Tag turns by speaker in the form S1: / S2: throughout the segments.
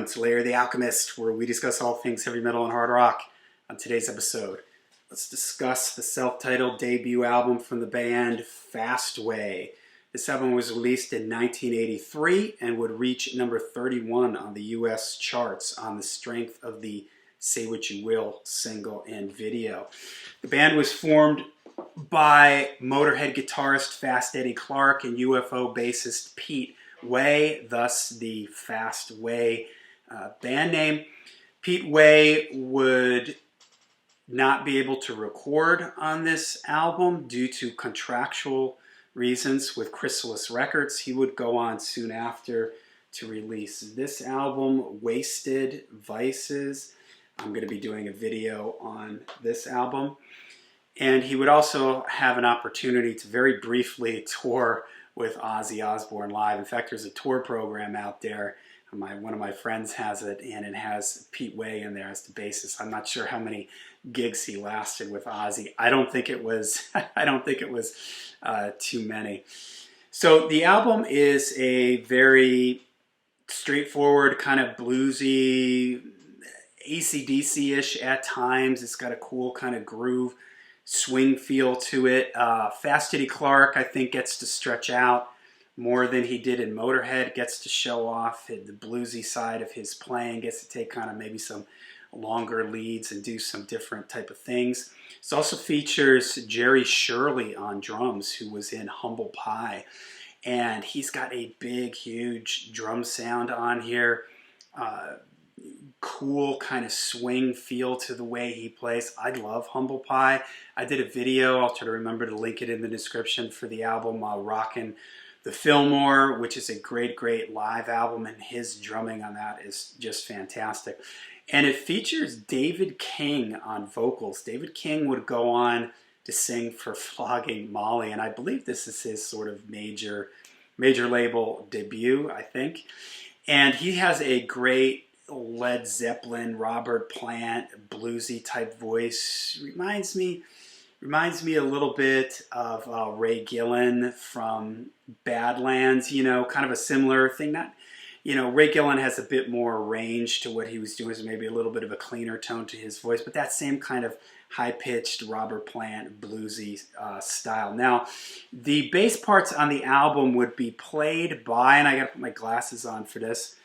S1: Welcome to Larry the Alchemist, where we discuss all things heavy metal and hard rock. On today's episode, let's discuss the self-titled debut album from the band, Fastway. This album was released in 1983 and would reach number 31 on the US charts on the strength of the Say What You Will single and video. The band was formed by Motorhead guitarist Fast Eddie Clarke and UFO bassist Pete Way, thus the Fastway band name. Pete Way would not be able to record on this album due to contractual reasons with Chrysalis Records. He would go on soon after to release this album, Wasted Vices. I'm going to be doing a video on this album. And he would also have an opportunity to very briefly tour with Ozzy Osbourne live. In fact, there's a tour program out there. One of my friends has it, and it has Pete Way in there as the bassist. I'm not sure how many gigs he lasted with Ozzy. I don't think it was. I don't think it was too many. So the album is a very straightforward, kind of bluesy, AC/DC-ish at times. It's got a cool kind of groove, swing feel to it. Fast Eddie Clarke, I think, gets to stretch out more than he did in Motorhead, gets to show off the bluesy side of his playing, gets to take kind of maybe some longer leads and do some different type of things. It also features Jerry Shirley on drums, who was in Humble Pie, and he's got a big, huge drum sound on here. Cool kind of swing feel to the way he plays. I love Humble Pie. I did a video, I'll try to remember to link it in the description, for the album Rockin' the Fillmore, which is a great, great live album, and his drumming on that is just fantastic. And it features David King on vocals. David King would go on to sing for Flogging Molly, and I believe this is his sort of major label debut, I think. And he has a great Led Zeppelin, Robert Plant, bluesy type voice. Reminds me a little bit of Ray Gillen from Badlands, kind of a similar thing. Ray Gillen has a bit more range to what he was doing, so maybe a little bit of a cleaner tone to his voice, but that same kind of high-pitched Robert Plant bluesy style. Now, the bass parts on the album would be played by, and I got to put my glasses on for this,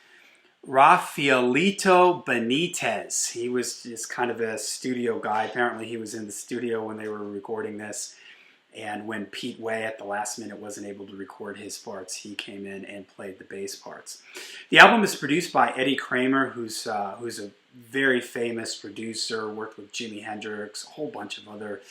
S1: Rafaelito Benitez. He was just kind of a studio guy. Apparently he was in the studio when they were recording this, and when Pete Way at the last minute wasn't able to record his parts, he came in and played the bass parts. The album is produced by Eddie Kramer, who's a very famous producer, worked with Jimi Hendrix, a whole bunch of other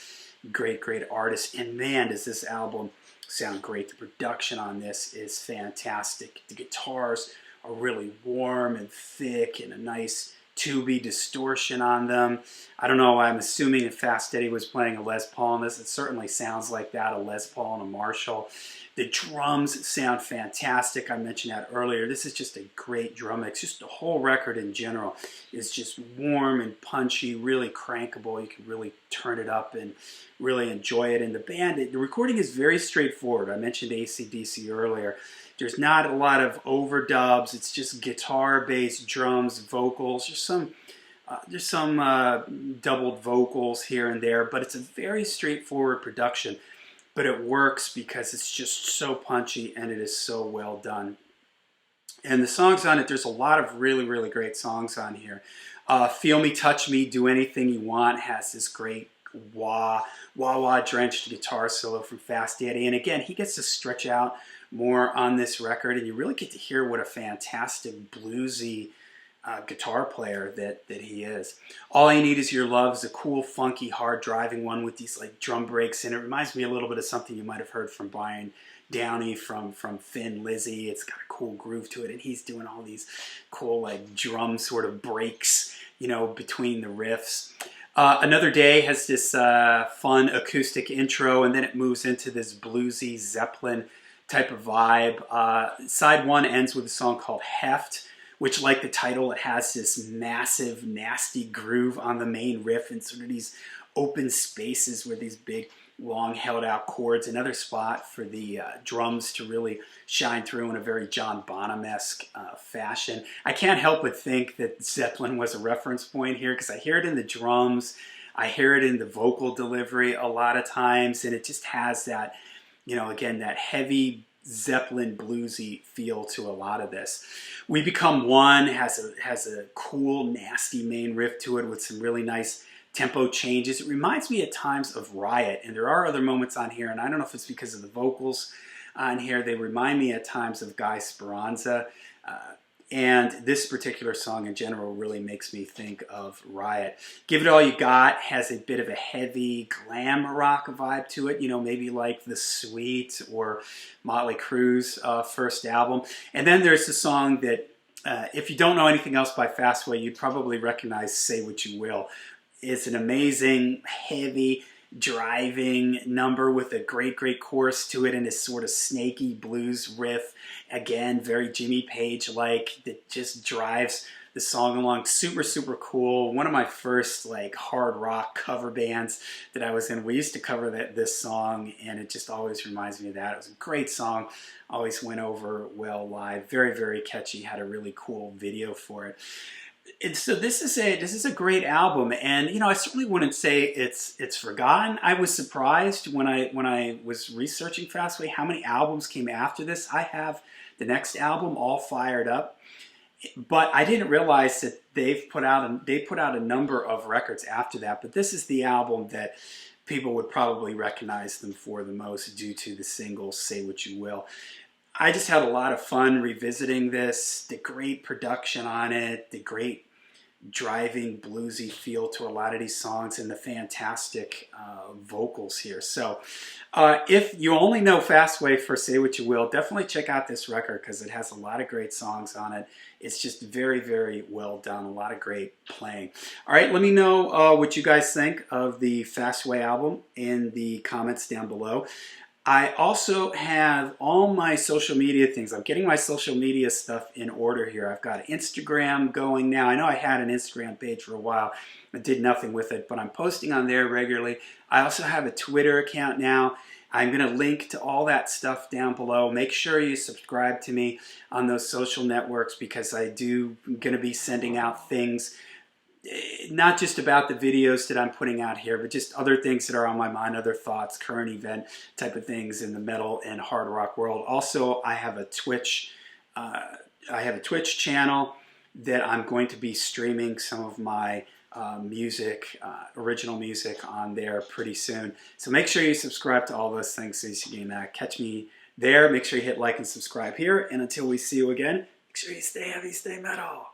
S1: great artists, and man, does this album sound great. The production on this is fantastic. The guitars are really warm and thick, and a nice tubey distortion on them. I don't know, I'm assuming if Fast Eddie was playing a Les Paul on this, it certainly sounds like that, a Les Paul and a Marshall. The drums sound fantastic. I mentioned that earlier. This is just a great drum mix. Just the whole record in general is just warm and punchy, really crankable. You can really turn it up and really enjoy it. And the band, the recording is very straightforward. I mentioned AC/DC earlier. There's not a lot of overdubs. It's just guitar, bass, drums, vocals. There's some doubled vocals here and there, but it's a very straightforward production. But it works because it's just so punchy and it is so well done. And the songs on it, there's a lot of really great songs on here. Feel Me, Touch Me, Do Anything You Want has this great wah-wah drenched guitar solo from Fast Eddie. And again, he gets to stretch out more on this record, and you really get to hear what a fantastic bluesy guitar player that he is. All I Need Is Your Love is a cool, funky, hard driving one with these like drum breaks, and it reminds me a little bit of something you might have heard from Brian Downey from Thin Lizzy. It's got a cool groove to it, and he's doing all these cool like drum sort of breaks, between the riffs. Another Day has this fun acoustic intro, and then it moves into this bluesy Zeppelin type of vibe. Side one ends with a song called Heft, which, like the title, it has this massive, nasty groove on the main riff and sort of these open spaces where these big long held out chords. Another spot for the drums to really shine through in a very John Bonham-esque fashion. I can't help but think that Zeppelin was a reference point here because I hear it in the drums, I hear it in the vocal delivery a lot of times, and it just has that, you know, again, that heavy Zeppelin bluesy feel to a lot of this. We Become One has a cool, nasty main riff to it with some really nice tempo changes. It reminds me at times of Riot, and there are other moments on here, and I don't know if it's because of the vocals on here, they remind me at times of Guy Speranza. And this particular song in general really makes me think of Riot. Give It All You Got has a bit of a heavy glam rock vibe to it, you know, maybe like The Sweet or Motley Crue's first album. And then there's the song that, if you don't know anything else by Fastway, you'd probably recognize Say What You Will. It's an amazing, heavy, driving number with a great chorus to it and this sort of snaky blues riff. Again, very Jimmy Page-like, that just drives the song along. Super cool. One of my first like hard rock cover bands that I was in, we used to cover this song, and it just always reminds me of that. It was a great song. Always went over well live. Very catchy. Had a really cool video for it. And so this is a great album, and you know, I certainly wouldn't say it's forgotten. I was surprised when I was researching Fastway how many albums came after this. I have the next album all fired up, but I didn't realize that they put out a number of records after that. But this is the album that people would probably recognize them for the most due to the single "Say What You Will." I just had a lot of fun revisiting this, the great production on it, the great driving bluesy feel to a lot of these songs, and the fantastic vocals here. So if you only know Fastway for Say What You Will, definitely check out this record because it has a lot of great songs on it. It's just very well done, a lot of great playing. All right, let me know what you guys think of the Fastway album in the comments down below. I also have all my social media things. I'm getting my social media stuff in order here. I've got Instagram going now. I know I had an Instagram page for a while. I did nothing with it, but I'm posting on there regularly. I also have a Twitter account now. I'm going to link to all that stuff down below. Make sure you subscribe to me on those social networks because I'm going to be sending out things not just about the videos that I'm putting out here, but just other things that are on my mind, other thoughts, current event type of things in the metal and hard rock world. Also, I have a Twitch channel that I'm going to be streaming some of my original music on there pretty soon. So make sure you subscribe to all those things so you can catch me there. Make sure you hit like and subscribe here. And until we see you again, make sure you stay heavy, stay metal.